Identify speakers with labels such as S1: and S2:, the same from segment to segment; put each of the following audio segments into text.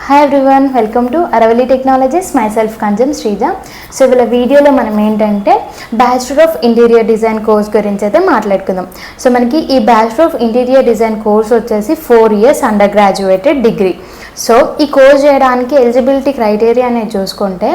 S1: Hi everyone, welcome to Aravalli technologies. Myself Kanjam Sreeja. So వీళ్ళ వీడియోలో మనం ఏంటంటే bachelor of interior design course గురించి అయితే మాట్లాడుకుందాం. సో మనకి ఈ bachelor of interior design course వచ్చేసి 4 years under graduated degree. So ఈ కోర్స్ చేయడానికి ఎలిజిబిలిటీ క్రైటీరియా అనేది చూసుకుంటే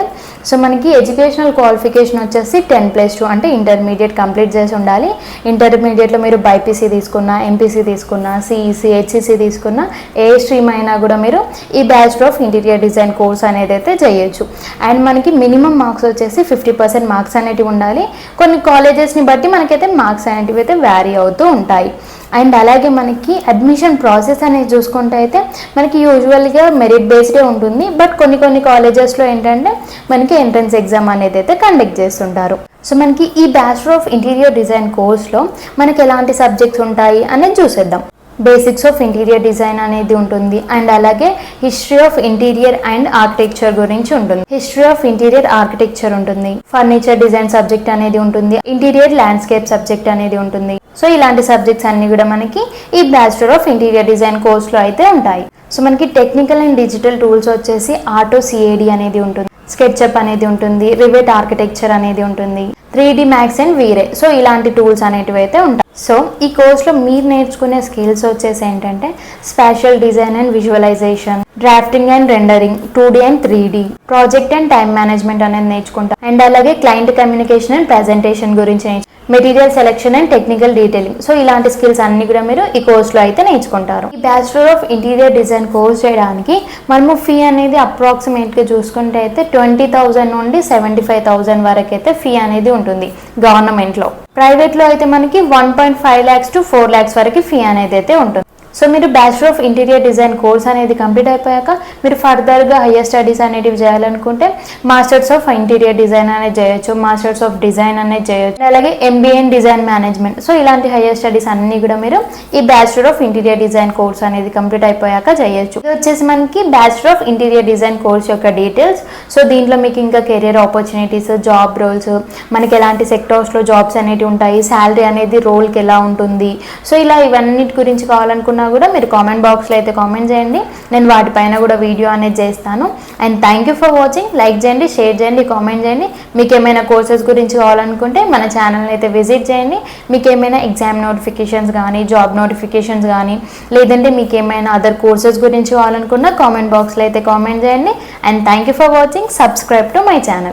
S1: సో మనకి ఎడ్యుకేషనల్ క్వాలిఫికేషన్ వచ్చేసి 10+2 అంటే ఇంటర్మీడియట్ కంప్లీట్ చేసి ఉండాలి. ఇంటర్మీడియట్లో మీరు బైపీసీ తీసుకున్నా, ఎంపీసీ తీసుకున్నా, సిఈసీ, హెచ్ఈసీ తీసుకున్నా, ఏ స్ట్రీమ్ అయినా కూడా మీరు ఈ bachelor of interior design course అనేది అయితే చేయొచ్చు. అండ్ మనకి మినిమం మార్క్స్ వచ్చేసి 50% మార్క్స్ అనేటివి ఉండాలి. కొన్ని కాలేజెస్ని బట్టి మనకైతే మార్క్స్ అనేటివి అయితే వ్యారీ అవుతూ ఉంటాయి. అండ్ అలాగే మనకి అడ్మిషన్ ప్రాసెస్ అనేది చూసుకుంటే అయితే మనకి యూజువల్గా మెరిట్ బేస్డే ఉంటుంది. బట్ కొన్ని కాలేజెస్లో ఏంటంటే మనకి ఎంట్రన్స్ ఎగ్జామ్ అనేది అయితే కండక్ట్ చేస్తుంటారు. సో మనకి ఈ బ్యాచిలర్ ఆఫ్ ఇంటీరియర్ డిజైన్ కోర్స్లో మనకి ఎలాంటి సబ్జెక్ట్స్ ఉంటాయి అనేది చూసేద్దాం. బేసిక్స్ ఆఫ్ ఇంటీరియర్ డిజైన్ అనేది ఉంటుంది. అండ్ అలాగే history of interior and architecture గురించి ఉంటుంది. హిస్టరీ ఆఫ్ ఇంటీరియర్ ఆర్కిటెక్చర్ ఉంటుంది. ఫర్నిచర్ డిజైన్ సబ్జెక్ట్ అనేది ఉంటుంది. ఇంటీరియర్ ల్యాండ్స్కేప్ సబ్జెక్ట్ అనేది ఉంటుంది. సో ఇలాంటి సబ్జెక్ట్స్ అన్ని కూడా మనకి ఈ బ్యాచిలర్ ఆఫ్ ఇంటీరియర్ డిజైన్ కోర్స్లో అయితే ఉంటాయి. సో మనకి టెక్నికల్ అండ్ డిజిటల్ టూల్స్ వచ్చేసి ఆటో సిఏడి అనేది ఉంటుంది. స్కెచ్అప్ అనేది ఉంటుంది. రివెట్ ఆర్కిటెక్చర్ అనేది ఉంటుంది. 3D మ్యాక్స్ అండ్ వీరే. సో ఇలాంటి టూల్స్ అనేటివి అయితే ఉంటాయి. సో ఈ కోర్స్లో మీరు నేర్చుకునే స్కిల్స్ వచ్చేసి ఏంటంటే spatial design and visualisation, drafting and rendering, 2D and 3D, project and time management అనేది నేర్చుకుంటాం. అండ్ అలాగే క్లయింట్ కమ్యూనికేషన్ అండ్ ప్రెజెంటేషన్ గురించి material selection and technical detailing. So ఇలాంటి స్కిల్స్ అన్ని కూడా మీరు ఈ కోర్స్లో అయితే నేర్చుకుంటారు. ఈ bachelor of interior design course చేయడానికి మనము ఫీ అనేది అప్రాక్సిమేట్గా చూసుకుంటే అయితే 20,000 నుండి 75,000 వరకు అయితే ఫీ అనేది ఉంటుంది గవర్నమెంట్లో. ప్రైవేట్లో అయితే మనకి 1.5 lakhs to 4 lakhs వరకు ఫీ అనేది అయితే ఉంటుంది. సో మీరు bachelor of interior design course అనేది కంప్లీట్ అయిపోయాక మీరు ఫర్దర్గా హయ్యర్ స్టడీస్ అనేటివి చేయాలనుకుంటే మాస్టర్స్ ఆఫ్ ఇంటీరియర్ డిజైన్ అనేది చేయొచ్చు, మాస్టర్స్ ఆఫ్ డిజైన్ అనేది చేయొచ్చు. అలాగే MBA in design management. So ఇలాంటి హయ్యర్ స్టడీస్ అన్ని కూడా మీరు ఈ bachelor of interior design course అనేది కంప్లీట్ అయిపోయాక చేయొచ్చు. ఇది వచ్చేసి మనకి bachelor of interior design course యొక్క డీటెయిల్స్. సో దీంట్లో మీకు ఇంకా కెరియర్ ఆపర్చునిటీస్, జాబ్ రోల్స్, మనకి ఎలాంటి సెక్టార్స్లో జాబ్స్ అనేవి ఉంటాయి, శాలరీ అనేది రోల్కి ఎలా ఉంటుంది, సో ఇలా ఇవన్నిటి గురించి కావాలనుకున్నా కూడా మీరు కామెంట్ బాక్స్లో అయితే కామెంట్ చేయండి. నేను వాటిపైన కూడా వీడియో అనేది చేస్తాను. And thank you for watching. Like చేయండి, షేర్ చేయండి, కామెంట్ చేయండి. మీకు ఏమైనా కోర్సెస్ గురించి కావాలనుకుంటే మన ఛానల్ని అయితే విజిట్ చేయండి. మీకు ఏమైనా ఎగ్జామ్ నోటిఫికేషన్స్ కానీ, జాబ్ నోటిఫికేషన్స్ కానీ, లేదంటే మీకు ఏమైనా అదర్ కోర్సెస్ గురించి కావాలనుకున్నా కామెంట్ బాక్స్లో అయితే కామెంట్ చేయండి. And thank you for watching. Subscribe to my channel.